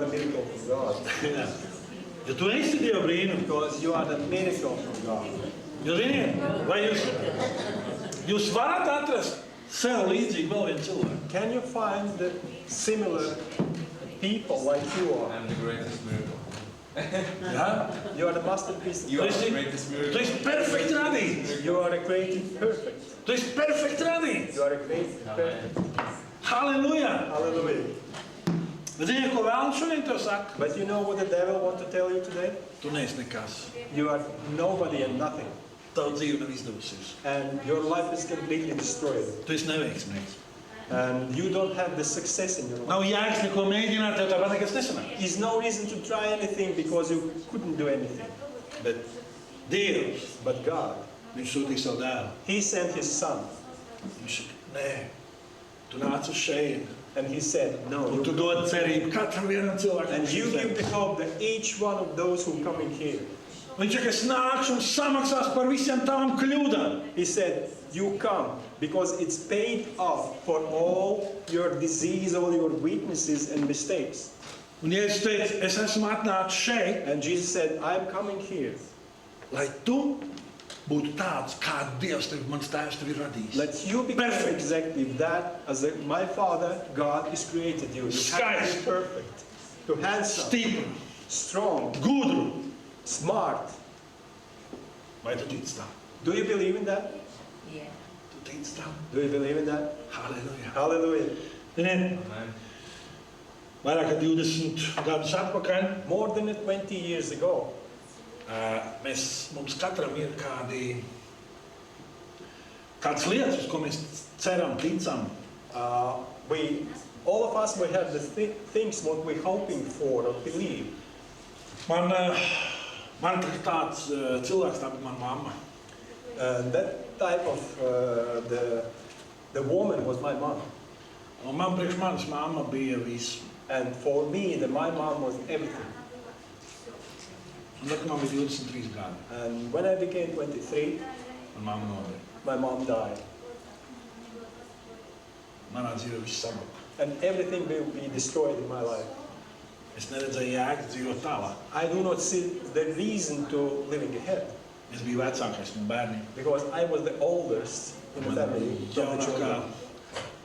A miracle from God. Jā. Jo tu esi Dieva brīnums. Because you are the miracle from God. Jo ziniet, vai jūs varat atrast sev līdzīgi vēl vienu cilvēku? Can you find the similar people like you are? I'm the greatest miracle. Jā? You are the masterpiece. You Tu are the esi, greatest tu miracle. esi perfekti radīts. You are a created perfect. Tu esi perfekti radīts. You are a created perfect. Halleluja! Hallelujah. Bet zini, ko vēlams šodien tev saka? But you know what the devil wants to tell you today? Tu neesi nekas. You are nobody and nothing. Tavu dzīve nav izdevusies. And your life is completely destroyed. Tu esi neveiksmīgs. And you don't have the success in your life. Nav jēgas neko mēģināt, tev tāpat nekas nesanāk. There's no reason to try anything because you couldn't do anything. Bet Dievs, But God, viņš sūtīja savu dēlu. He sent His Son. Viņš saka, nē, tu nāc uz šejieni. And He said, no, Un tu you, dod cerību katram vienam cilvēkam. and you give the hope that each one of those who come in here. Viņš saka, es nākšu un samaksās par visiem tavām kļūdām. He said, you come because it's paid off for all your disease, all your weaknesses and mistakes. Un Jēzus teica, es esmu atnācis šeit, And Jesus said, I'm coming here. lai tu būtu tāds, kādu Dievs tevi, mans tēvs tevi ir radījis. Let you become Perfect. exactly that as my Father, God, has created you. You have to be Skaisti. perfect, to handsome, Stipru, strong, gudru. smart. Vai tu tici tā? Do you believe in that? Yeah. Tu tici tā? Do you believe in that? Halleluja. Hallelujah. Ziniet, Amen. vairāk kā 20 gadus atpakaļ, More than 20 years ago, mums katram ir kādas lietas, uz ko mēs ceram, ticam. all of us, we have the things what we're hoping for or believe. Man ir tāds cilvēks, tā bija mana mamma. That type of, the woman was my mom. Un man priekš manas mamma bija viss. And for me, my mom was everything. Un tad, kad man bija 23 gadi, And when I became 23, man mamma nomira. my mom died. Manā dzīvē viss sabruka. And everything will be destroyed in my life. Es neredzēju jēgu dzīvot tālāk. I do not see the reason to living ahead. Es biju vecākais no bērniem. Because I was the oldest in the family. From the children.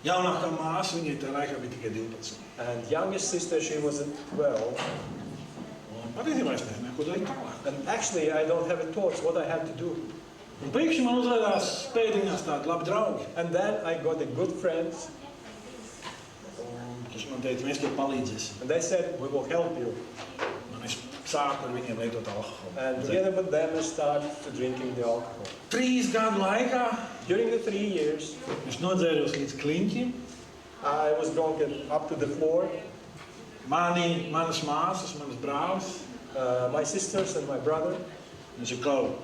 Jaunākā māsa, viņai tajā laikā bija tikai 12. And youngest sister, she was 12. Un patiesībā es nezināju, ko darīt tālāk. And actually, I don't have a thoughts what I have to do. Un pēkšņi man uzrādās pēdiņās tādi labi draugi. And then I got a good friends. Kas man teica, mēs tev palīdzēsim. And they said, we will help you. Un es sāku ar viņiem lietot alkoholu. And together with them, I started to drinking the alcohol. 3 gadu laikā During the 3 years, es nodzēros līdz kliņķim. I was drunk up to the floor. Manas māsas, manas brālis. My sisters and my brother, Viņš ir Klau.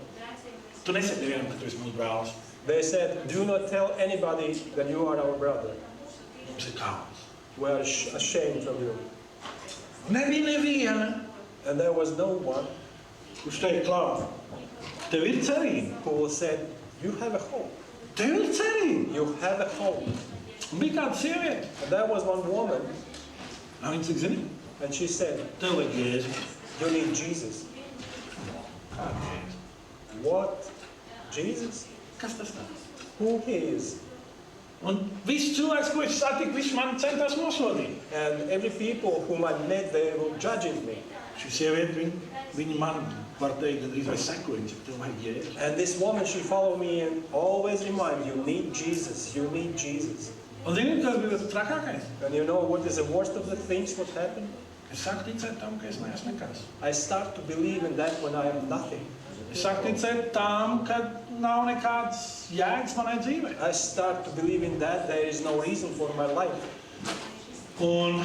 Tu nesaki nevienam, ka tu esi mans brālis. they said, do not tell anybody that you are our brother. Mums ir kauns. We are ashamed of you. Nebija neviena, And there was no one kurš teica, Klau, tev ir cerība. who said, you have a hope. Tev ir cerība. You have a hope. Un bija kāda sieviete. And there was one woman, Viņa cik zini? and she said, Tev vajag Jēzu. you need Jesus. Kāda Jēzu? What? Jesus? Kas tas tāds? Who he is? Un visi cilvēks, ko es satiku, viņš man centās nosodīt. And every people whom I met, they were judging me. Šī sieviete, viņa man var teikt, gandrīz vai sekoja, viņa saka, tev vajag Jēzu. And this woman, she followed me and always remind you need Jesus. You need Jesus. Un zini, kas bija trakākais? And you know what is the worst of the things what happened? Es sāku ticēt tam, ka es neesmu nekas. I start to believe in that when I am nothing. Es sāku ticēt tam, ka nav nekāds jēgas manai dzīvei. I start to believe in that there is no reason for my life. Un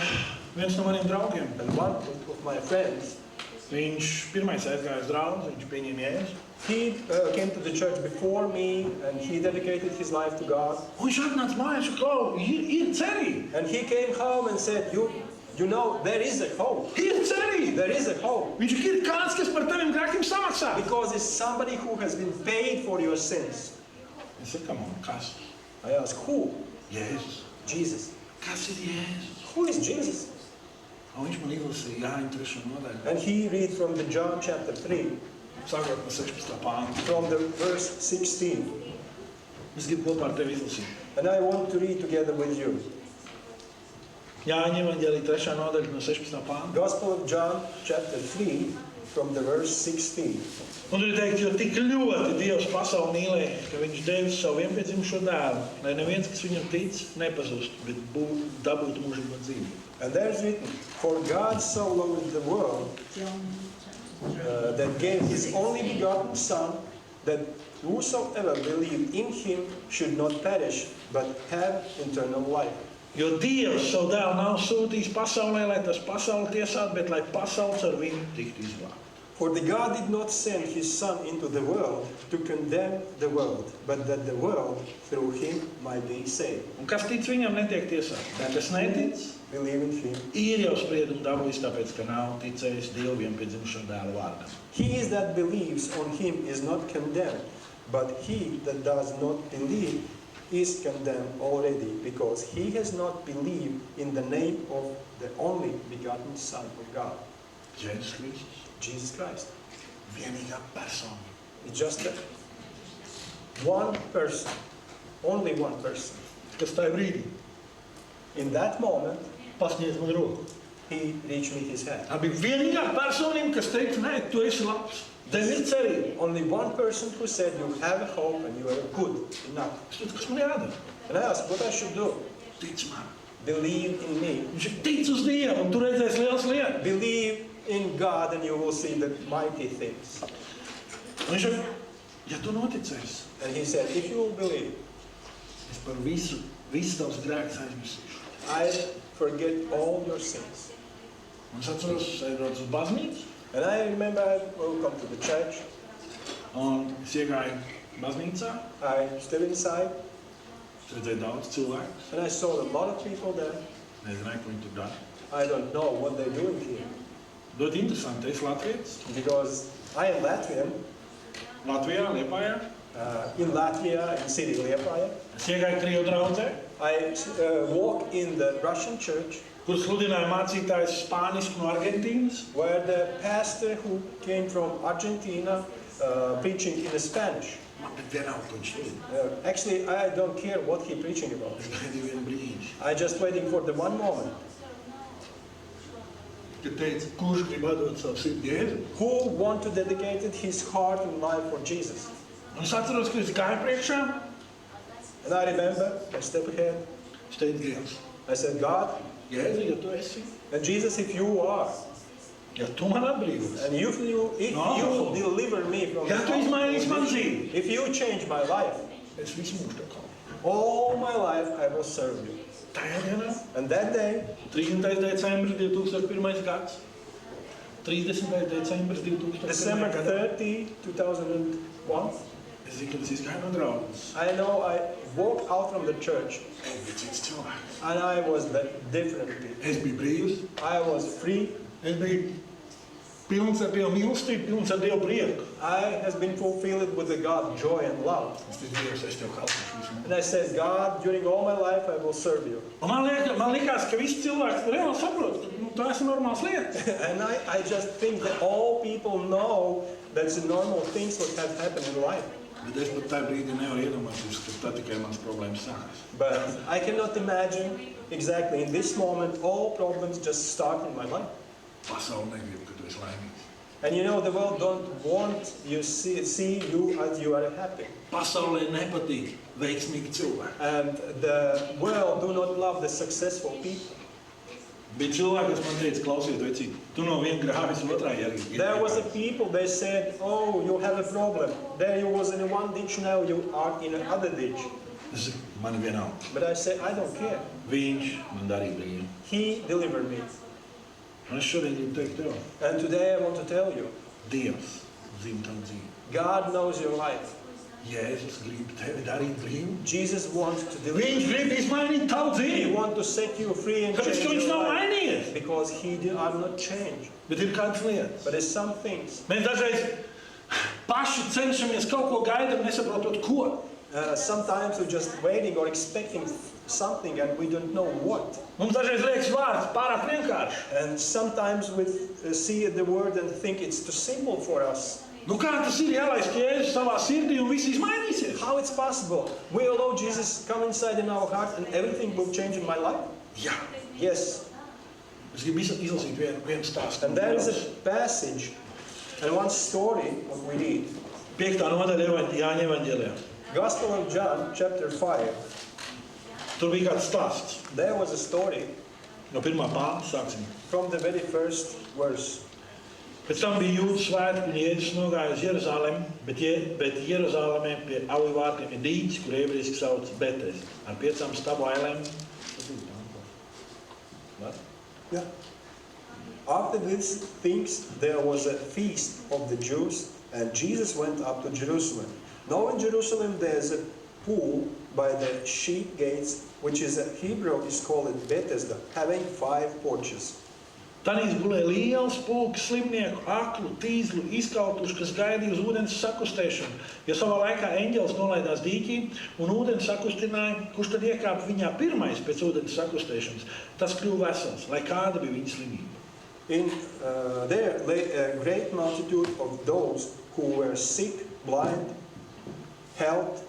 viens no maniem draugiem, And one of my friends, viņš pirmais aizgāja uz draugu, viņš pieņēma Jēzu. he came to the church before me and he dedicated his life to God. Un viņš atnāca mājās, un Klau, ir cerība. And he came home and said, you know, there is a hope. Ir cerība. There is a hope. Viņš ir kāds, kas par taviem grēkiem samaksā. Because it's somebody who has been paid for your sins. Es saku, man, kas? I ask, who? Jēzus. Jesus. Kas ir Jēzus? Who is Jesus? Un viņš man izlasīja Jāņa 3. nodaļu. And he read from the John chapter 3, Sākot no 16. pānta. from the verse 16. Es gribu kopā ar tevi izlasīt. And I want to read together with you. Jāņa evaņģēlija 3. nodaļa no 16. pānta. Gospel of John chapter 3, from the verse 16. Un tur ir teikt, jo tik ļoti Dievs pasauli mīlēja, ka viņš devis savu vienpiedzimušo dēlu, lai neviens, kas viņam tic, nepazust, bet dabūtu mūžīgo dzīvību. And there's written, for God so loved the world that gave his only begotten Son, that whosoever believed in him should not perish, but have eternal life. Jo Dievs savu dēlu nav sūtījis pasaulē, lai tas pasauli tiesātu, bet lai pasaules ar viņu tiktu izglābta. For the God did not send his Son into the world to condemn the world, but that the world through him might be saved. Un kas tic viņam, netiek tiesāts. Bet kas netic, Believe in him. ir jau spriedumu dabūjis, tāpēc, ka nav ticējis Dievu vienpiedzimušo dēlu vārdam. He that believes on him is not condemned, but he that does not believe is condemned already, because he has not believed in the name of the only begotten Son of God, Jēzus Kristus, Jesus Christ. vienīgā persona. It's just that one person, only one person. Kas tajā brīdī In that moment, pasniedz man roku. he reached me his hand. Tā bija vienīgā personība, kas teica, nē, tu esi labs. Tev ir cerība. Only one person who said, you have a hope and you are good enough. Es teicu, kas man jādara? And I asked what I should do. Tic man. Believe in me. Viņš ir tic uz Dievu, un tu redzēsi liels lietas. Believe in God and you will see the mighty things. Un viņš saka, ja tu noticēsi, And he said, if you will believe, es par visu tavus grēkus aizmirsīšu. I forget all your sins. Un es atceros, aizbraucu uz baznīcu, And I remember I will come to the church. un es iegāju baznīcā, I stood inside es redzēju daudz cilvēkus, and I saw a lot of people there. nezināju, ko viņi tur dara. I don't know what they're doing here Ļoti interesanti, es Latvijas, because I am Latvian. Latvijā, Liepājā. In Latvia, in city Liepāja. Es iegāju Krievu draudzē, I walk in the Russian church kur sludināja mācītājs spānisku no Argentīnas. where the pastor who came from Argentina preaching in Spanish. Man bija vienalga, ko viņš teica. Actually, I don't care what he preaching about. Es gaidīju vienu brīdi, I just waiting for the one moment. kad teica, kurš grib atdot savu sirdi Jēzu. Who want to dedicate his heart and life for Jesus? Un es atceros, ka es gāju priekšā, And I remember, I step ahead. es teicu, Dievs, I said, God, Jēzu, ja tu esi, and Jesus, if you are, ja tu man atbrīvosi, and if you deliver me from ja tu izmainīsi man the dzīvi, if you change my life, es visu mūžu tev kalpošu. all my life I will serve you. Tajā dienā, And that day, 30. decembris 2001. gads, 30. decembris 2001. December gadā, 30, 2001, es zinu, kad es izgāju no draudzes. I know I walked out from the church Es biju cits cilvēks. and I was different. Es biju brīvs, I was free. es biju pilns ar Dievu mīlestību, pilns ar Dievu prieku. I has been fulfilled with the God joy and love. Es teicu, Dievs, es tev kalpošu visu mūžu. And I said, God, during all my life I will serve you. Un man likās, ka visi cilvēki reāli saprot, ka tā ir normāls lietas. And I just think that all people know that's the normal things what have happened in life. Bet es pat tajā brīdī nevaru iedomāties, ka tā tikai mans problēmas sākas. But I cannot imagine exactly in this moment all problems just start in my life. Pasaule negrib, ka tu esi laimīgs. And you know the world don't want you see you as you are happy. Pasaulē nepatīk veiksmīgi cilvēki. And the world do not love the successful people. Bija cilvēki, kas man teica, klausies, vecīt, tu no viena grāvis otrā iergi. There was a people, they said, oh, you have a problem. There you was in one ditch, now you are in another ditch. Es saku, man ir vienalga. But I said, I don't care. Viņš man darīja brīvi. He delivered me. Un es šodien gribu teikt tev, And today I want to tell you, Dievs zina tavu dzīvi. God knows your life. Jēzus grib tevi darīt brīvu. Jesus wants to deliver Viņš you. grib izmainīt tavu He dzīvi. wants to set you free and Kāpēc, change ka viņš your nav life. mainījies? Because he are not changed. Bet ir kādas lietas. But there's some things. Mēs dažreiz paši cenšamies kaut ko gaidām, nesaprotot ko. Sometimes we're just waiting or expecting something and we don't know what. Mums dažreiz liekas vārds pārāk vienkārši. And sometimes we see the word and think it's too simple for us. Nu kā tas ir jālaist Jēzus savā sirdī un viss izmainīsies? How it's possible? Will Lord Jesus come inside in our heart and everything will change in my life? Jā. Yes. Es gribu izlasīt vienu stāstu. And there is a passage and one story what we read. 5. nodaļa Jāņa evaņģēlijā. Gospel of John, chapter 5. Tur bija kāds stāsts. There was a story No 1. pānta sāksim. from the very first verse. Pēc tam bija Jūdas svētki, un Jēzus nogāja uz Jeruzalemi, bet Jeruzalemē pie alu vārtiem ir dīķis, kur ebrejiski sauc Betes, ar 5 stabu ailēm. What? Yeah. After these things, there was a feast of the Jews, and Jesus went up to Jerusalem. Now in Jerusalem there is a pool by the sheep gates, which is a Hebrew is called Bethesda, having 5 porches. Tanīs gulēja liels pulks slimnieku, aklu, tīzlu, izkautuši, kas gaidīja uz ūdens sakustēšanu. Jo savā laikā eņģelis nolaidās dīķī un ūdens sakustināja, kurš tad iekāpa viņā pirmais pēc ūdens sakustēšanas. Tas kļuva vesels, lai kāda bija viņa slimība. There lay a great multitude of those who were sick, blind, halt,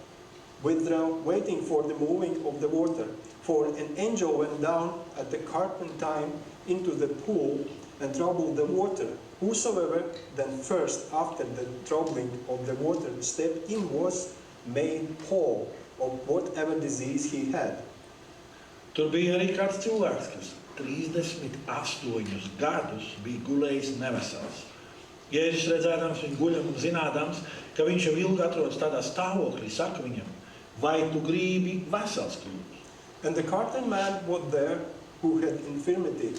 withdrawn, waiting for the moving of the water. For an angel went down at the carpent time into the pool and troubled the water. Whosoever then first, after the troubling of the water, stepped in was made whole of whatever disease he had. Tur bija arī kāds cilvēks, kas 38 gadus bija gulējis nevesels. Jēzus redzēdams viņu guļam un zinādams, ka viņš jau ilgi atrodas tādā stāvoklī, saka viņam, vai tu gribi vesels kļūt? And the carpenter man was there who had infirmity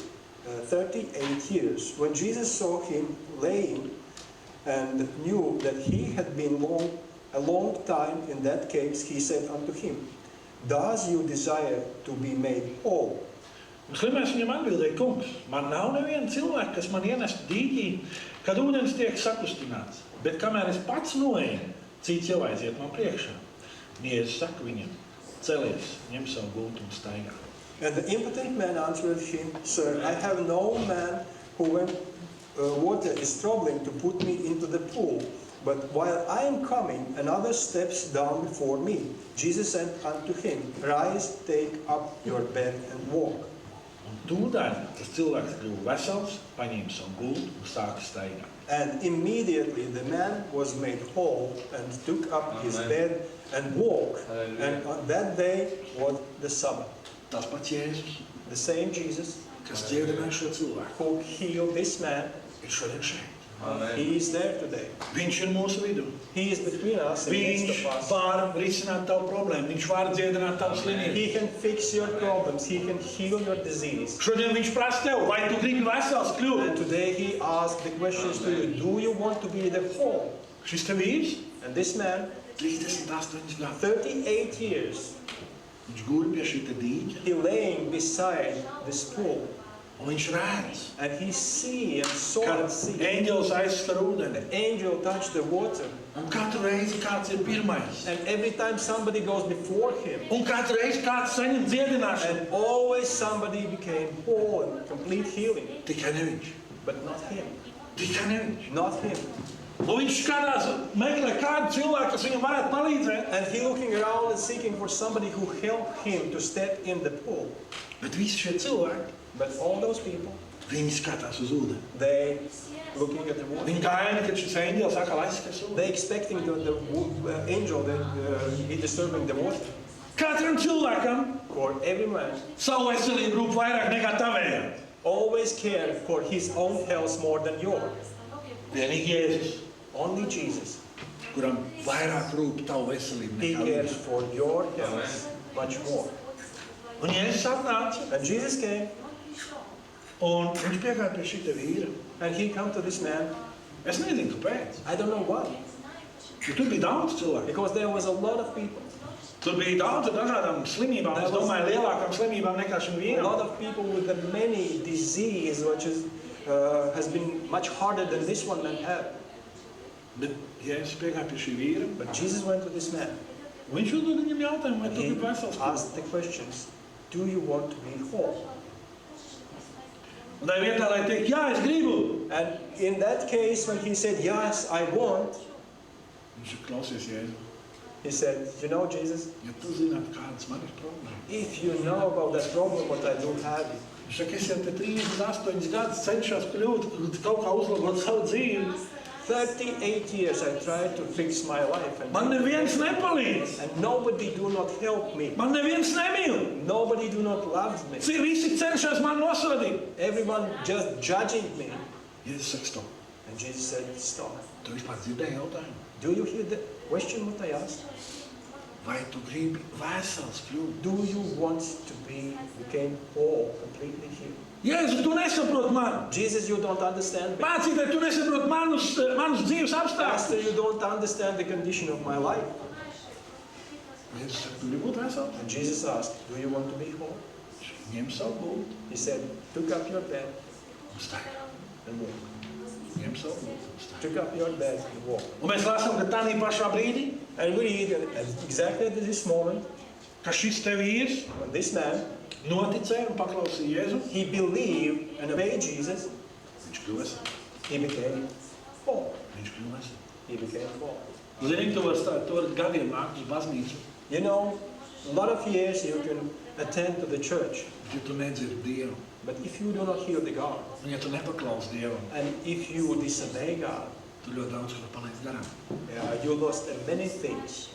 38 years. When Jesus saw him laying and knew that he had been a long time in that case, he said unto him, Does you desire to be made whole? Slimais viņam atbildēja, kungs, man nav neviena cilvēka, kas man ienestu dīķī, kad ūdens tiek sakustināts, bet kamēr es pats noeju, cits jau aiziet man priekšā. Jēzus saka viņam, celies, ņem savu gultu un staigā. And the impotent man answered him, Sir, I have no man who when water is troubling to put me into the pool. But while I am coming, another steps down before me. Jesus said unto him, Rise, take up your bed and walk. Un tūdaļ tas cilvēks kļuva vesels, paņēma savu gultu un sāka staigāt. And immediately the man was made whole and took up his bed and walked. And on that day was the Sabbath. Tas pats Jēzus, The same Jesus kas dziedināja šo cilvēku, who healed this man, ir šodien šeit. he is there today. Viņš ir mūsu vidū. He is between us and Viņš midst of us. var risināt tavu problēmu, viņš var dziedināt tavu slimību. He can fix your problems. He can heal your disease. Šodien viņš prasa tev, vai tu gribi vesels kļūt? And today he asked the questions to you. Do you want to be the whole? Šis te vīrs, And this man, 38 gadu, 38 years, viņš guļ pie šī te dīķa, he laying beside this pool. un viņš redz, And he saw ka and see. eņģelis aizstar ūdeni. The angel touched the water. Un katru reizi kāds ir pirmais. And every time somebody goes before him. Un katru reizi kāds saņem dziedināšanu. And always somebody became whole and complete healing. Tikai ne viņš. But not him. Tikai ne viņš. Not him. Un viņš skatās, meklē kādu cilvēku, kas viņam varētu palīdzēt. And he looking around and seeking for somebody who helped him to step in the pool. Bet visi šie cilvēki, But all those people, viņi skatās uz ūdeni. they looking at the water. Viņi gaida, kad šis eņģelis saka, laiskas ūdeni. They expecting the angel that be disturbing the water. Katram cilvēkam For every man, savu veselību rūp vairāk nekā tavējā. always care for his own health more than yours. Vienīgi Jēzus, Only Jesus. kuram vairāk rūp tavu veselību He nekā cares viņa. for your health much more. Un Jēzus atnāca, And Jesus came un viņš piegāja pie šī te vīra. and he come to this man. Es nezinu, kāpēc. I don't know why. Jo tur bija daudz cilvēku. Because there was a lot of people. Tur bija daudz ar dažādām slimībām. Es domāju, lielākām slimībām nekā šim A vīram. lot of people with the many disease which is, has been much harder than this one man had. Bet Jēzus piegāja pie šī vīra, But Jesus went to this man Viņš uzdod viņam jautājumu, vai tu He gribi vesels pūks? asked the questions, do you want to be whole? Un tā vietā, lai teikt, jā, es gribu. And in that case, when he said, yes, I want, Viņš ir klausies Jēzu. he said, you know, Jesus, Ja tu zināt, kādas man ir problēmas. if you know about that problem, what I do have, Viņš saka, es jau te 38 gadus cenšos kļūt, kaut kā uzlabot savu dzīvi. 38 years I tried to fix my life, and Man neviens nepalīdz. nobody do not help me. Man neviens nemīl. Nobody do not love me. Visi cenšas man nosodīt. Everyone just judging me. Jēzus saka, stop. And Jesus said, stop. Tu vispār dzirdēji jautājumu? Do you hear the question what I asked? Vai tu gribi vesels kļūt? Do you want to become whole, completely healed? Jēzu, tu nesaproti mani. Jesus, you don't understand me. Mācītāji, tu nesaproti manus dzīves Pastor, apstākļus. you don't understand the condition of my life. Jēzus saka, tu gribi būt vesels? And Jesus asked, do you want to be whole? Ņem savu gultu He said, took up your bed un staigā. and walk. Ņem savu gultu un staigā. Took up your bed and walk. Un mēs lasām, ka tādā pašā brīdī, And we read at exactly at this moment, ka šis te vīrs when this man, noticēja un paklausīja Jēzu, he believed and obeyed Jesus, viņš kļuva vesels. he became whole. Viņš kļuva vesels. He became whole. Zini, tu vari gadiem nākt uz baznīcu, You know, a lot of years you can attend to the church, bet ja tu nedzirdi Dievu, but if you do not hear the God, un ja tu nepaklausi Dievam, and if you disobey God, tu ļoti daudz ko paliec garām. you lost many things.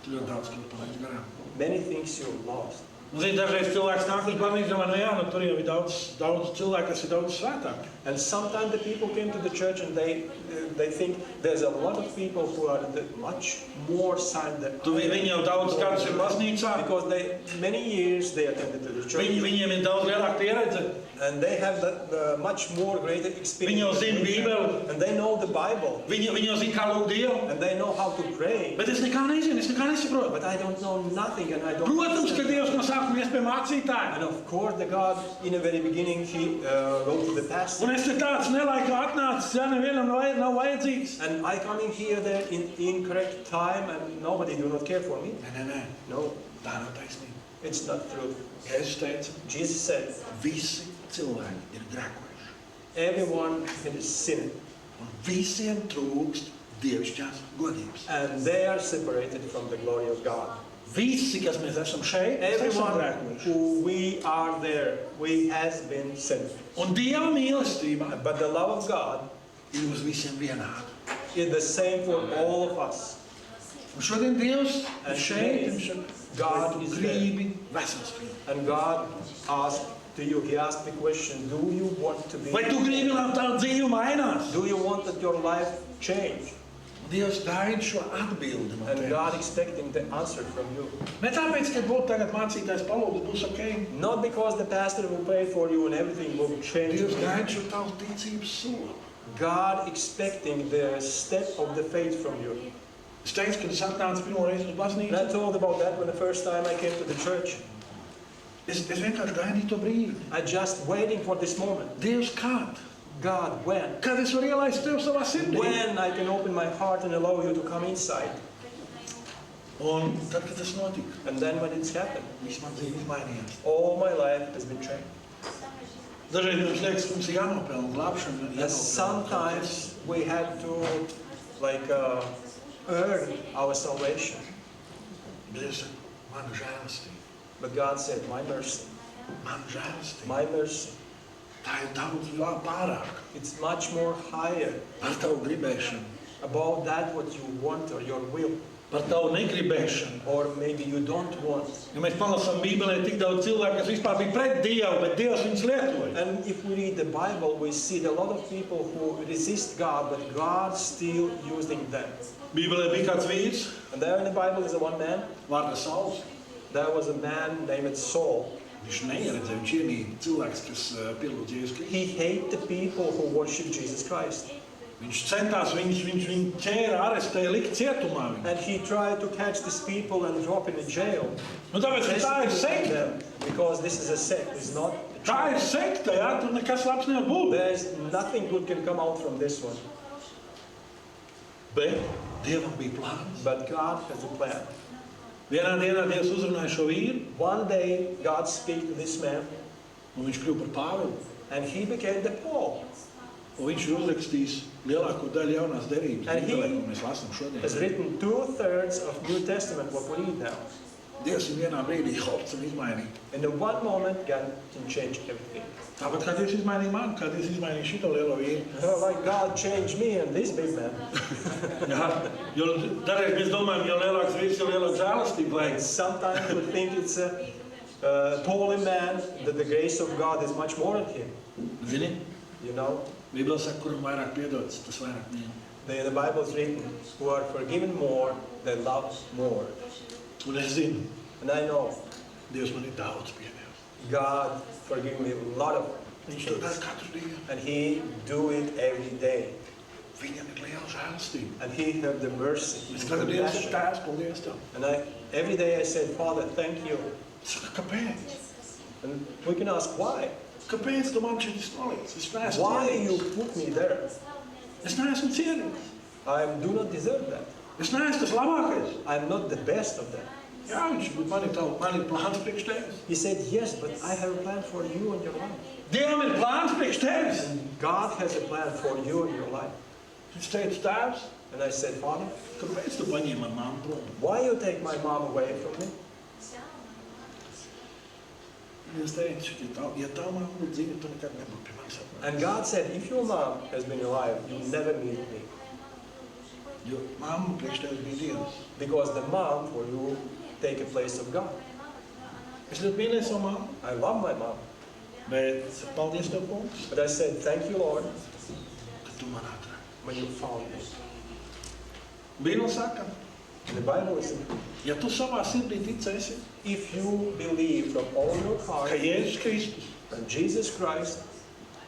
Tu ļoti daudz ko paliec garām. Many things you lost. Un, zini, dažreiz cilvēks nāk uz baznīcu, vai nu jā, nu tur jau ir daudz cilvēku, kas ir daudz svētāki. And sometimes the people came to the church and they think there's a lot of people who are much more signed than Viņi jau daudz gadus ir baznīcā, because many years they attended to the church viņiem ir daudz lielāka pieredze, and they have the much more greater viņi experience jau zina Bībeli, and they know the Bible viņi jau zina, kā lūgt Dievu, and they know how to pray, bet es nekā nezinu, es nekā nesaprotu. but I don't know nothing and I don't Protams, ka understand. Dievs no sākuma ies pie mācītāja. And of course the God in the very beginning he wrote to the pastor. Un es te tāds nelaikā atnācis, ja nevienam nav vajadzīgs. And I come in here there in incorrect time and nobody do not care for me. Nē, No, tā nav taisnība. it's not true. Jēzus teica, Jesus said, visi cilvēki ir grēkojuši. everyone is sinning Un visiem trūkst dievišķās godības. and they are separated from the glory of God. Visi, kas mēs esam šeit, esam Everyone grēkojuši. who we are there, we has been sinned. Un Dieva mīlestība But the love of God ir uz visiem vienāda. is the same for all of us. Un šodien Dievs ir And šeit, today, viņš saka, God vai tu is gribi vesels kļūt? And God asked to you, he asked the question, do you want to be, Vai tu gribi, lai tavu dzīve mainās? do you want that your life change? Dievs gaida šo atbildi no And God tevis. expecting the answer from you. Ne tāpēc, ka būtu tagad mācītājs palūgt, būs ok. Not because the pastor will pray for you and everything will change. Dievs gaida šo tavu ticības soli. God expecting the step of the faith from you. Es teicu, kad es atnācu pirmo reizi uz And baznīcu, I told about that when the first time I came to the church. es vienkārši gaidīju to brīdi. I just waiting for this moment. Dievs, kād? God, when? Kad es varu ielaist Tev savā sirdī? When I can open my heart and allow you to come inside. Un tad, kad tas notika, And then when it's happened, viss man dzīve izmainījās. all my life has been changed. Dažreiz mums liekas, ka mums ir jānopelna glābšana. And sometimes we had to earn our salvation. Dievs saka, man žēlastība, But God said, my mercy, man žēlastība. my mercy. Tā ir daudz pārāk It's much more higher par tavu gribēšanu, about that what you want or your will. par tavu negribēšanu. Or maybe you don't want. Ja mēs palasām Bībelē tik daudz cilvēku, kas vispār bija pret Dievu, bet Dievs viņus lietoja. And if we read the Bible, we see a lot of people who resist God, but God still using them. Bībelē bija kāds vīrs, And there in the Bible is a one man. vārda Sauls. There was a man named Saul. Viņš neieredzēja, viņš ienīda cilvēks, kas pielūdz Jēzus Kristu. He hated the people who worship Jesus Christ. Viņš centās viņu ķēra, arestēja, lika cietumā viņu. And he tried to catch these people and drop in a jail. Nu, tāpēc, ka tā ir sekta. Them, because this is a sect, it's not a Tā ir church. sekta, jā, tur nekas labs nevar būt. There's nothing good can come out from this one. Bet Dievam bija plāns. But God has a plan. Vienā dienā Dievs uzrunāja šo vīru, One day, God speak to this man, un viņš kļuva par Pāvilu. and he became the Paul. Un viņš ir uzrakstījis lielāko daļu jaunās derības, And he Bībelē, ko mēs lasām šodien. Has written 2/3 of New Testament, what we read now. Dievs ir vienā brīdī hops un izmainīja. And in one moment, God can change everything. Tāpat kā Dievs izmainīja mani, kā Dievs izmainīja šito lielo vīru. Like God changed me and this big man. Jā, jo dažreiz mēs domājam, jo lielāks vīrs, jo lielāks žēlastība And vajag. sometimes we think it's a holy man, that the grace of God is much more in him. Zini, You know, Bībele saka, kuram vairāk piedots, tas vairāk mīl. the Bible is written, who are forgiven more, they love more. Un es zinu, And I know Dievs man ir daudz piedevis. God forgive me a lot of Viņš to dara things. katru dienu. And he do it every day. Viņam ir liela žēlastība. And he have the mercy. Es katru dienu saku, compassion. Tēvs, paldies Tev. And every day I said, Father, thank you. Saka, kāpēc? And we can ask why. Kāpēc tu man šeit nolīdz? Es neesmu Why you cienīgs. put me there? Es neesmu cienīgs. I do not deserve that. Es neesmu tas labākais. I'm not the best of them. Jā, viņš man ir plāns priekš Tevis. He said, yes, but I have a plan for you and your life. Dievam ir plāns priekš Tevis. God has a plan for you and your life. Viņš teica, Tēvs, And I said, Father, kāpēc tu paņēmi man mammu prom? why you take my mom away from me? Es teicu, ja tā mamma būtu dzīva, tu nekad nebūtu pie manis atnācis. And God said, if your mom has been alive, you never meet me. Jo mamma priekš Tevis bija Dievs. Because the mom for you take a place of God. Es ļoti mīlēju savu mammu, I love my mom. bet paldies Tev, kungs, But I said, thank you, Lord, ka tu man atradi. when you found me. Bībele saka, And the Bible is, ja tu savā sirdī ticēsi, if you believe from all your heart ka Jēzus Kristus that Jesus Christ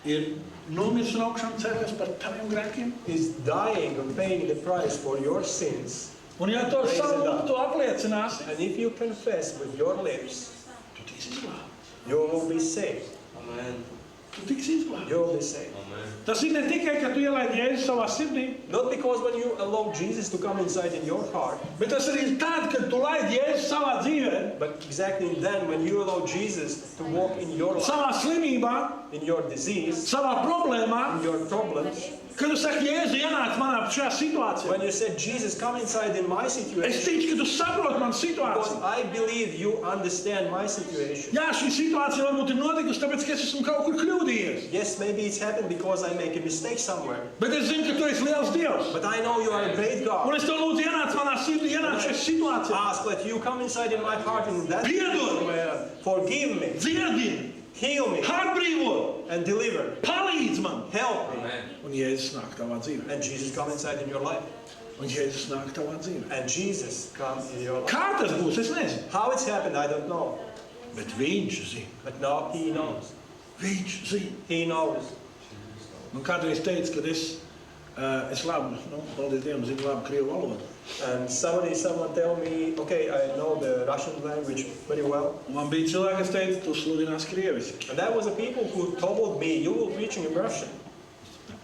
ir nomiris un augšām cēlies par taviem grēkiem, is dying and paying the price for your sins, un ja to ar Praise savu the lūgu tu apliecināsi, and if you confess with your lips, tu tiksi izglābts. you will be saved. Amen. Tu tiksi izglābts. You will be saved. Amen. Tas ir ne tikai, ka tu ielaidi Jēzu savā sirdī, Not because when you allow Jesus to come inside in your heart, bet tas arī ir tad, kad tu laidi Jēzu savā dzīvē, but exactly then when you allow Jesus to walk in your life, savā slimībā, in your disease, savā problēmā, in your problems, kad tu saki, Jēzu ienāc manā šajā situācijā. when you said, Jesus, come inside in my Es situation, ticu, ka tu saproti manu because situāciju. I believe you understand my situation. Jā, šī situācija varbūt ir notikusi, tāpēc, ka es esmu kaut kur kļūdījies. Yes, maybe it's happened because I make a mistake somewhere, Bet es zinu, ka tu esi liels Dievs. but I know you are a great Un God. es tev lūdzu ienāc manā sirdī, ienāc šajā situācijā. Ask that you come inside in my heart in that Piedod. where forgive me, Dziedini, heal me, atbrīvo, and deliver. palīdz man. Help me. Amen. Un Jēzus nāk tavā dzīvē. And Jesus come inside in your life. Un Jēzus nāk tavā dzīvē. And Jesus come in your life. Kā tas būs, es nezinu. How it's happened, I don't know. Bet viņš zina. But now He knows. Viņš zina. He knows. Un kādreiz teicu, ka es labi, paldies Dievam, zinu labi krievu valodu. And someone tell me, okay, I know the Russian language very well. Un man bija cilvēki, kas teica, tu sludinās krieviski. And that was the people who told me, you will preaching in Russian.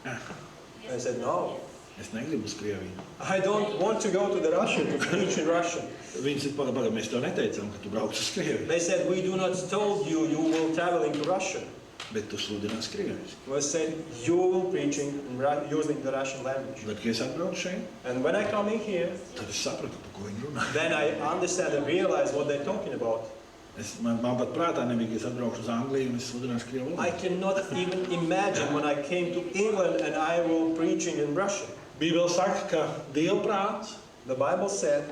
I said, no, Es negribu uz Krieviju. I don't want to go to the Russian to preach in Russian. Viņi saka, pagaid, mēs tev neteicām, ka tu brauc uz Krieviju. They said, we do not told you, you will traveling to Russia. Bet tu sludinās krieviski. We said, you will preaching using the Russian language. Bet, kad es atbraucu šeit, And when I come in here, tad es sapratu, par ko viņi runā. then I understand and realize what they're talking about. Man pat prātā nebija, ka es atbraucu uz Angliju un es sludināšu krievu I valodu. cannot even imagine when I came to England and I will preaching in Russian. Bībele saka, ka Dieva prāts, The Bible said,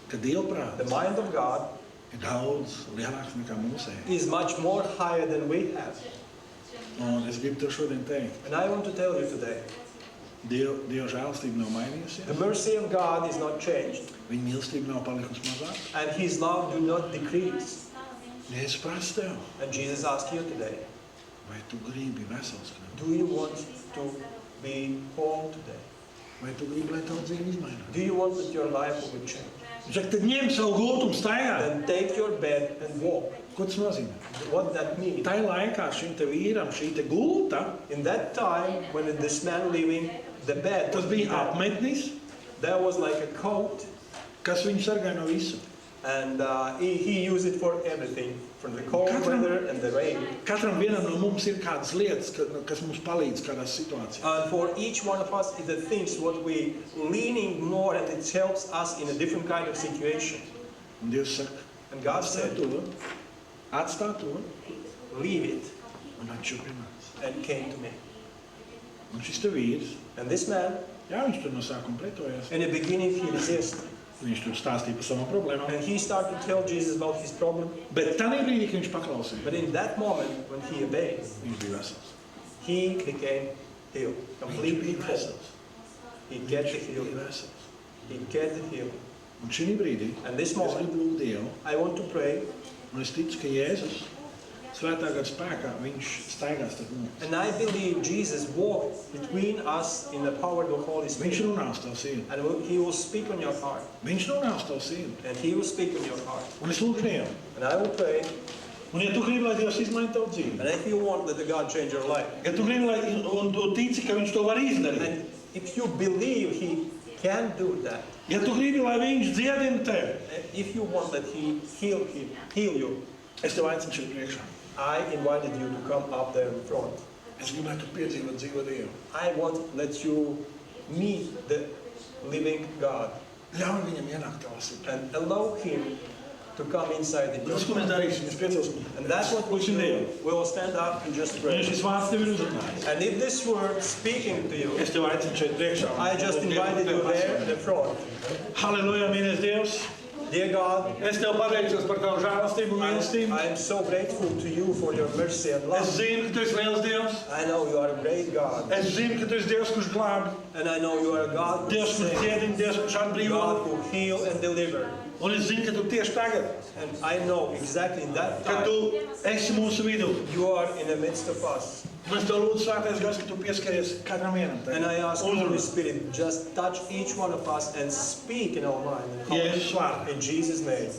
ka Dieva the prāts mind of God ir daudz lielāks nekā mūsēji. is much more higher than we have. Un es gribu tev šodien teikt, And I want to tell you today, Dieva žēlastība nav the mainījusies, mercy of God is not changed, viņa mīlestība nav palikusi mazāk. and His love do not decrease. Es prasu tev, And Jesus asked you today, vai tu gribi vesels kļūt? do you want to be whole today? Vai tu gribi, lai tavu dzīvi izmainās? Do you want that your life will be changed? Viņš saka, tad ņem savu gultu un staigā. Then take your bed and walk. Ko tas nozīmē? What that means? Tai laikā šim te vīram, šī te gulta, In that time, when this man leaving the bed, tas bija apmetnis, there was like a coat, kas viņu sargāja no visa. And he used it for everything, from the cold weather and the rain. Katram vienam no mums ir kādas lietas, kas mums palīdz kādās situācijās. And for each one of us, the things what we leaning more, and it helps us in a different kind of situation. Un Dievs saka, And God atstā said, to, leave it, un viņš jau pienāca. and came to me. Un šis te vīrs, And this man, jā, viņš tur no sākuma pretojās. in the beginning, he resisted. Viņš tur stāstīja par savām problēmām. And he started to tell Jesus about his problem. Bet tādā brīdī, kad viņš paklausīja, But in that moment, when he obeyed, viņš bija vesels. he became healed, Viņš completely bija whole. vesels. He get the Viņš bija healing. vesels. He get the healing. Un šī brīdī And this es moment, gribu lūgt Dievu, I want to pray, un es ticu, ka Jēzus svētā gara spēkā viņš staigās starp mums. and I believe Jesus walked between us in the power of the Holy Viņš Spirit. runā uz tavu sirdi. And he will speak on your heart. Viņš runā uz tavu sirdi. And he will speak on your heart. Un es lūgšu Dievu. And I will pray. Un ja tu gribi, lai Dievs izmaina tavu dzīvi, And if you want that the God change your life, ja tu gribi, lai un tu tici, ka viņš to var izdarīt, and if you believe he can do that, ja tu gribi, lai viņš dziedina tevi, and if you want that he heal you, es tev aicinu šeit priekšā. I invited you to come up there in front. Es gribētu piedzīvot dzīvo Dievu. I want to let you meet the living God Ļauj viņam ienākt tavā sirdī. and allow him to come inside in Tas, ko you. mēs darīsim, mēs piecelsim. And that's what we Lūksim do. Dievu. We will stand up and just Un ja pray. šis vārds tev ir uzrunājis, And if this word speaking to you, es tev aicinu šeit priekšā. I just invited you there in the front. Halleluja, mīļais Dievs. Dear God, Es tev pateicos par tavu žēlastību un mīlestību. I am so grateful to you for your mercy and Es love. zinu, ka tu esi liels Dievs. I know you are a great God. Es zinu, ka tu esi Dievs, kurš glābi. And I know you are a God who Dievs, kurš saves, dziedina, Dievs, kurš atbrīvo. God who heal and deliver. Un es zinu, ka tu tieši tagad, And I know exactly in that kad time tu esi mūsu vidū. you are in the midst of us. Un es tev lūdzu, Svētais Gars, ka tu pieskaries katram vienam. And I ask Holy Uzrunā. Spirit, just touch each one of us and speak in our mind. and heart. Jēzus vārdā. In Jesus' name.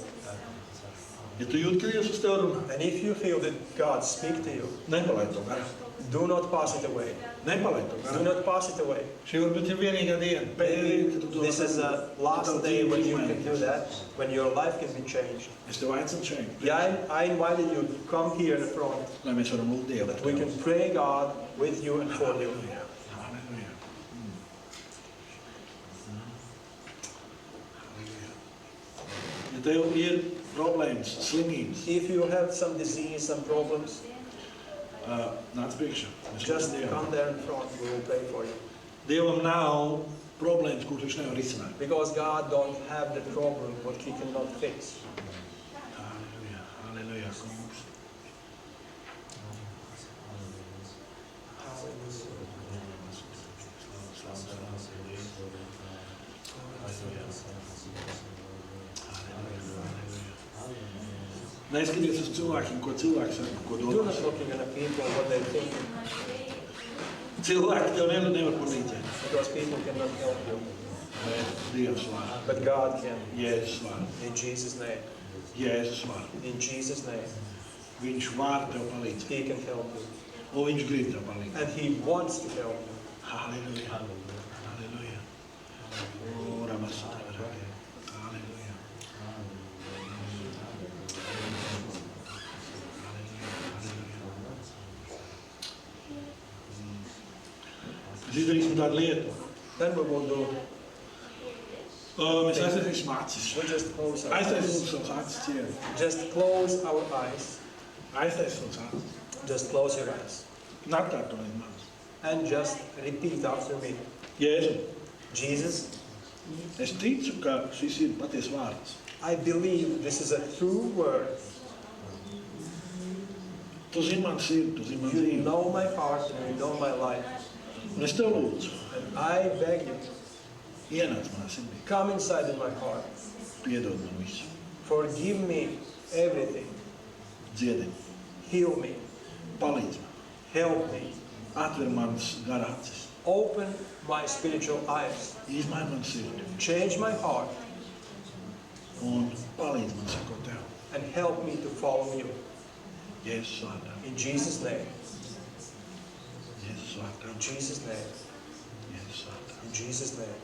Ja tu jūti, ka Dievs uz tevi runā, And if you feel that God speak to you, nepalaid to garu. do not pass it away. Nepalaid to Do garu. not pass it away. Šī varbūt ir vienīgā diena, pēdējā, kad tu to This is the last day when you can do that, when your life can be changed. Es tev aicinu šeit, Yeah, I invited you to come here in the front, lai mēs varam lūgt Dievu. that we can pray God with you and for you. Halleluja. Halleluja. Ja tev ir problēmas, slimības, If you have some disease, some problems, nāc priekšā. Mēs just lūdzam Dievu. come there in front. We will pray for you. Dievam nav problēmas, kuras viņš nevar risināt. Because God don't have the problem what He cannot fix. Halleluja. Halleluja, kungs. Neskaties uz cilvēkiem, ko cilvēki saka, ko Do domā. not looking at the people what they think, Cilvēki tev nevar palīdzēt. because people cannot help you, Bet Dievs vārdā. but God can. Jēzus vārdā. In Jesus' name. Jēzus vārdā. In Jesus' name, Viņš var tev palīdzēt. He can help you, Un viņš grib tev palīdzēt. and He wants to help you. Halleluja. Halleluja. O, Ramasata Varake. Halleluja. Mēs izdarīsim tādu lietu. Then we will do. Mēs aiztaisīsim acis. We just close our Aiztaisīsim eyes. savas acis cienu. Just close our eyes. Aiztaisīsim savas acis. Just close your eyes, Atkārtojiet man. and just repeat after me. Jēzu, Jesus, es ticu, ka šis ir patiesa vārds. I believe this is a true word. Tu zini man sirdi, tu zini man You dzīvi. know my heart and you know my life. Un es tev lūdzu, And I beg you, ienāc manā sirdī. come inside in my heart. Piedod man visu. Forgive me everything. Dziedini. Heal me. Palīdzi man. Help me. Atver manas gara acis. Open my spiritual eyes. Izmaini man sirdi. Change my heart Un palīdzi man sakot tev. and help me to follow you. Jēzus vārdā. In Jesus' name. Jēzus vārdā. In Jesus' name. Jēzus vārdā. In Jesus' name.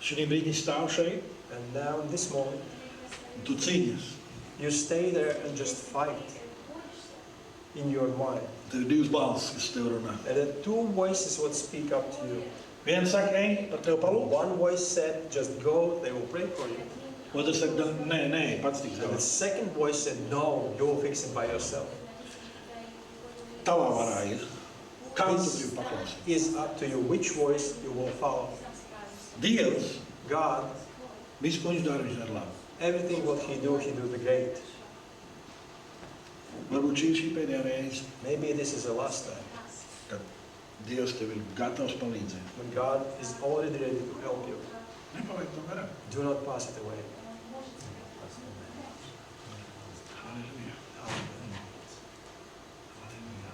Šodien brīdī stāv šeit, and now in this moment, un tu cīnies. you stay there and just fight in your mind. Tev ir divas balsis, kas tev runā. And the two voices would speak up to you. Viens saka, ej, par tevi palūk. One voice said, just go, they will pray for you. Otrs saka, nē, pats tiks And the galā. second voice said, no, you'll fix it by yourself. Tavā varā ir. Kā tu gribi paklausīt? It's up to you which voice you will follow. Dievs, God, visu, ko viņš dara labi. everything what he do the great. Varbūt šī ir pēdējā reize, Maybe this is the last time kad Dievs tev ir gatavs palīdzēt. when God is already ready to help you. Nepalaid to garām. Do not pass it away. Halleluja. Halleluja. Halleluja.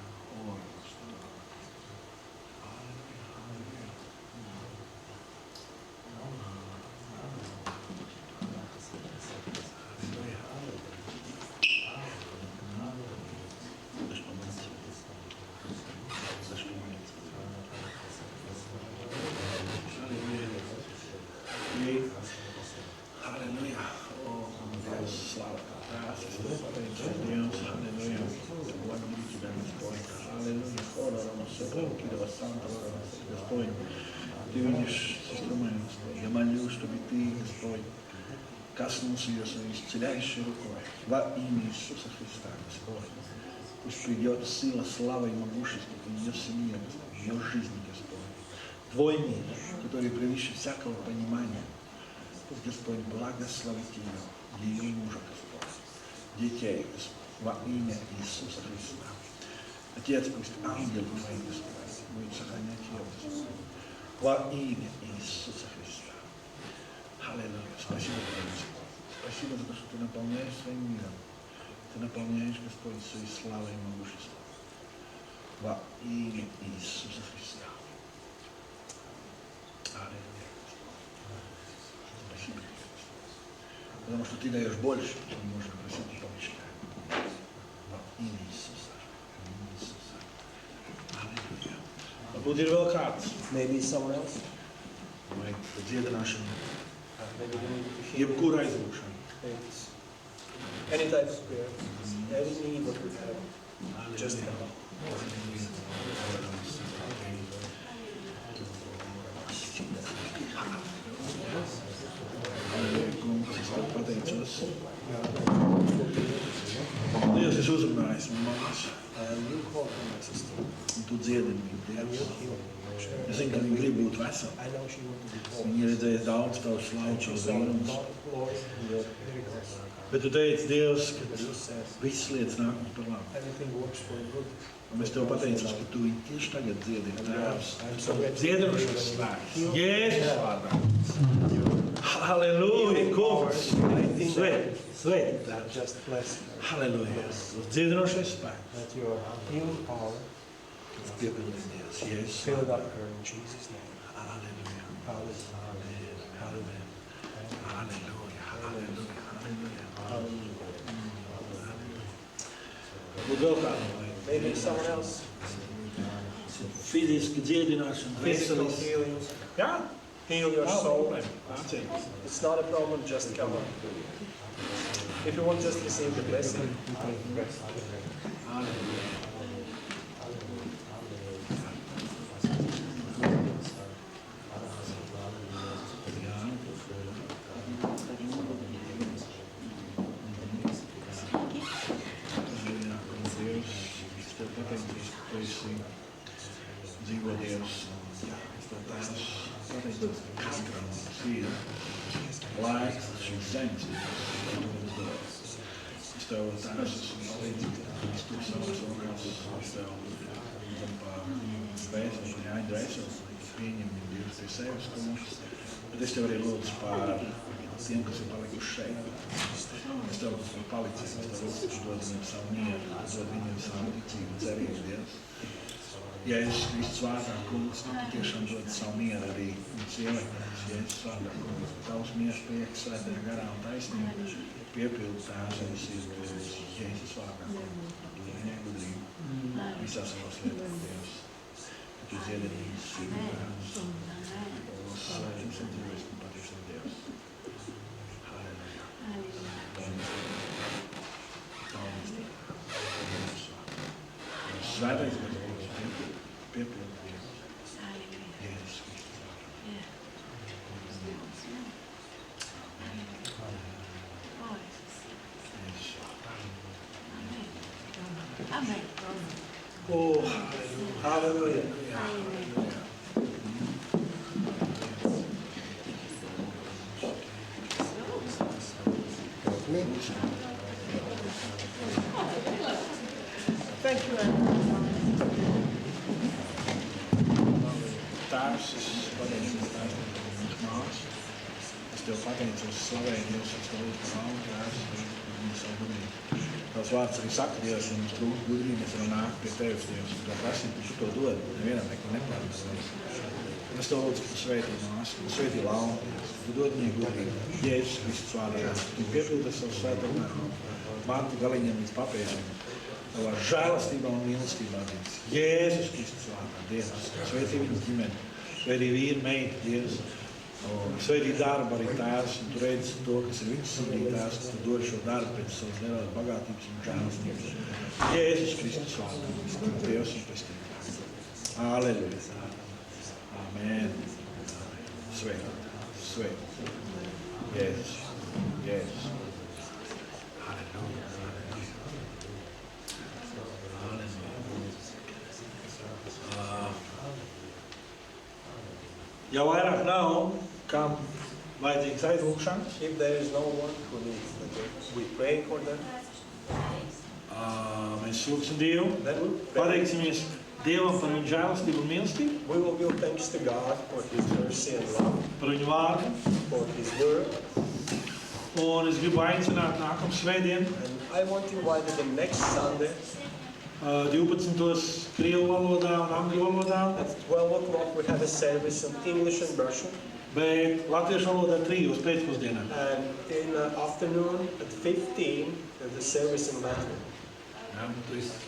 Halleluja. Oh, Deus, slava. Graças a Deus. Halleluja. Благодарю Тебя, Господь. Аллилуйя. Хора, Рамаса, Кирова, Санта, Господь. Ты видишь сестру мою, Господь. Я молюсь, чтобы Ты, Господь, коснулся ее своей исцеляющей рукой. Во имя Иисуса Христа, Господь. Пусть придет сила, слава и могущество в ее семье, Господь, в ее жизни, Господь. Твой мир, который превыше всякого понимания. Пусть Господь благословит ее мужа, Господь, детей, Господь, во имя Иисуса Христа. Отец, пусть ангел Твой, Господь, будет сохранять ее, Господь, во имя Иисуса Христа. Аллилуйя. Спасибо Тебе, Господь. Спасибо за то, что Ты наполняешь своим миром. Ты наполняешь, Господь, своей славой и могуществом. Во имя Иисуса Христа. Аллилуйя. Спасибо Тебе, Господь. Потому что Ты даешь больше, чем мы можем просить и помечтать. Во имя Иисуса. Во имя Иисуса. Аллилуйя. Будет vēl kāds. Maybe someone else. Vai dziedināšana, Maybe we need to hear jebkura aizlūkšana. things. Any type of prayer. Any need what we have. Just come. Kungs, es tev pateicos. Dievs, es uzrunāju man mammas, And you call her my sister. un tu dziedini viņu, And you Dievs. heal her. Es zinu, ka viņi grib būt veseli. I know she wants to be whole. Viņi ir redzējuši daudz tavu slavu, She tavu saw brīnumus. the glory and your miracles. Bet tu teici, Dievs, ka But you said visas lietas nāk mums par labu. everything works for good. Un es tev pateicos, ka tu viņu tieši tagad dziedini, Tēvs. I'm so grateful. Dziedinošais spēks. Jēzus vārdā. Halleluja, kungs. Svēt, svēt. That just bless her. Halleluja. Dziedinošais spēks. That your healing power Piepildīties, Jēzus. fill it up her in Jesus' name. Halleluja. Hallelujah. Hallelujah. Halleluja. Halleluja. Halleluja. Būtu vēl kāda vai? Maybe someone else. Fiziski dziedināšana, Physical veselības. healing. Jā? Heal your Nav soul. problēma. Nāciet. It's not a problem, just come on. If you want, just receive the blessing. Halleluja. Dzīvo Dievs, es tev tās pateicos, ka katram mums ir laiks, šīs zemes ir mums dots. Es tev tās esmu palīdzīgi, es tu savās rokās, es tev lūdzam par vēstu, par jāņu dvēseli, pieņem Dievs pie sevis, kungs, bet es tev arī lūdzu par tiem, kas ir palikuši šeit. Es tev lūdzu par palīdzību, es tev lūdzu, ka dod viņiem savu mieru, dod viņiem savu ticību, cerību, Dievs. Jēzus Kristus vārdā, kungs, tu tiešām dod savu mieru arī mums ieliknēs. Jēzus vārdā, kungs, tavs miers, prieks, svētajā garā un taisnība piepildu tās visīs Kristus. Jēzus vārdā, kungs, tu viņai gudrību visās savās lietās, Dievs. Tu dziedini visas sirds. Svētības un dzīvēs un patiesi Svētais gars piepilda Dievu. Jēzus Kristus vārdā. Jēzus vārdā. Amen. Oh, Hallelujah. Thank you. Tēvs, es pateicos Tēvs par mūsu māsu. Es Tev pateicos, slavēju Dievs, es Tev lūdzu par lauku, Tēvs, par viņu savu gudrību. Tavs vārds arī saka, Dievs, ja mums trūkst gudrību, mēs varam nākt pie Tevis, Dievs, un to prasīt, tu to dod, nevienam neko nepārmest. Es Tev lūdzu, ka Tu sveitī māsu, Tu sveitī lauku, Dievs, Tu dod viņai gudrību. Jēzus Kristus vārdā, Tu piepildi savu svēto garu, mantu galiņiem līdz papēžiem. Tavā žēlastībā un mīlestībā, Dievs. Jēzus Kristus vārdā, Dievs. Sveitī viņas ģimeni, sveitī vīru, meitu, Dievs. Sveitī darbu arī Tēvs, un Tu redzi to, kas ir viņas sirdī, Tēvs, ka Tu dod šo darbu pēc savas nelielas bagātības un žēlastības. Jēzus Kristus vārdā, Dievs un pestītājs. Aleluja. Amen. Sveitī, sveitī. Jēzus, Jēzus. Aleluja. Ja vairāk nav, kam vajadzīgs aizlūkšanas, If there is no one who needs that we pray for them, mēs lūksim Dievu, then we pray. pateiksimies Dievam par viņu žēlastību un mīlestību, We will give thanks to God for His mercy and love, par viņu vārdu, for His word, un es gribu aicināt nākamā svētdien, and I want to invite you the next Sunday 12. krievu valodā un angļu valodā, at 12 o'clock. We have a service in English and Russian, bet latviešu valodā 3 pēcpusdienā. and in the afternoon at 15 the service in Latin. Ja,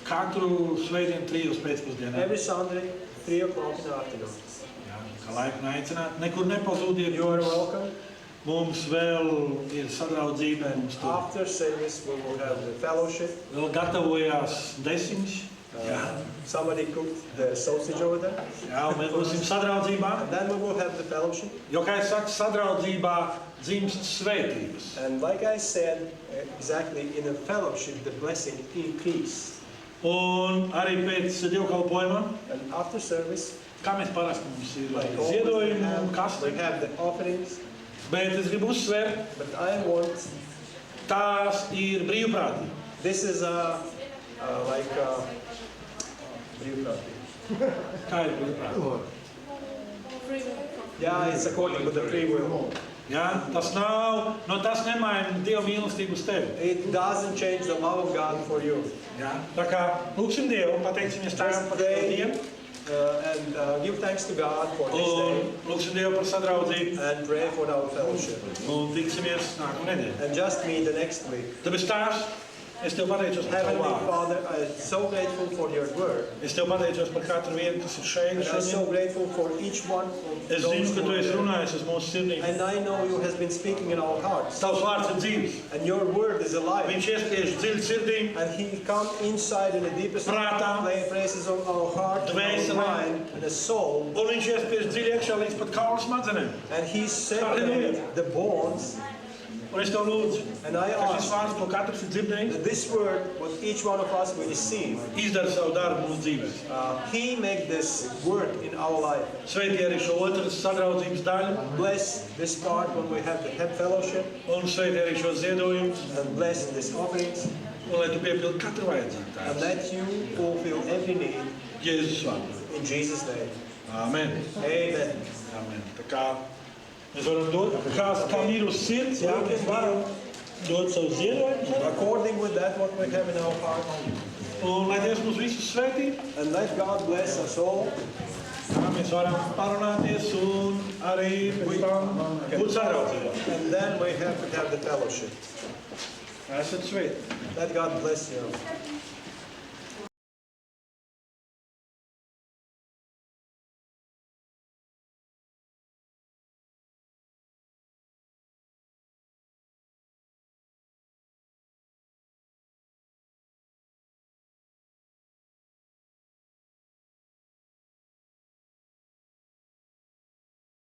katru svētdienu 3 pēcpusdienā. Every Sunday 3 o'clock in the afternoon. Ja, kā laipni aicināt, nekur nepazūdiet, You are welcome. mums vēl ir sadraudzība, And mums tur after service we will have the fellowship. vēl gatavojās desiņš. Somebody cooked the sausage over there, Jā, un mēs būsim sadraudzībā, and then we will have the fellowship. jo, kā es saku, sadraudzībā dzimst svētības. And like I said, exactly in a fellowship the blessing increase. Un arī pēc dievkalpojuma, And after service, kā mēs parasti mums ir like always, ziedojumi un we kasti, have the offerings, bet es gribu uzsvērt, but I want, tās ir brīvprātīgi. this is like Kā ir brīvprātīgi? yeah, it's according to the free will. Ja? Tas nav, no tas nemaina Dieva mīlestību uz tevi. It doesn't change the love of God for you. Ja? Tā kā lūksim Dievu, pateiksimies Tēvam par šo dienu, And give thanks to God for this un day, lūksim Dievu par sadraudzību, and pray for our fellowship. un tiksimies nākamā nedēļa. And just meet the next week. Tāpēc Tēvs, es Tev pateicos par Tavu Heavenly vārdu. Father, I'm so grateful for your word. Es Tev pateicos par katru vienu, kas ir šeit And I'm so šodien. grateful for each one of Es those zinu, ka who Tu are esi there. runājis uz mūsu sirdīm. And I know you has been speaking in our hearts. Tavs vārds ir dzīves. And your word is alive. Viņš iespiež dziļi sirdīm, And he come inside in the deepest Prātā, places of our heart, and our dvēselē, mind, and the soul. un viņš iespiež dziļi iekšā līdz pat kaulu smadzenēm. And he separated the bones. Un es Tev lūdzu, And I ka šis ask vārds, ko katrs ir dzirdējis, that this word, what each one of us will receive, izdara savu darbu mūsu dzīvēs. he make this work in our life. Sveitī arī šo otras sadraudzības daļu, Bless this part when we have the fellowship, un sveitī arī šo ziedojumus, and bless this offerings, un lai Tu piepildi katru vajadzību. and Tēvs. let you fulfill every need Jēzus vārdā. in Jesus' name. Amen. Amen. Amen. Tā kā mēs varam dot, kam ir uz sirds, jā, mēs varam dot savu ziedojumu, According with that, what we have in our heart, un lai Dievs mūs visus svētī, and let God bless us all. tā mēs varam parunāties un arī pēc tam būt sadraudzībā. And then we have to have the fellowship. Esat sveiki. Let God bless you.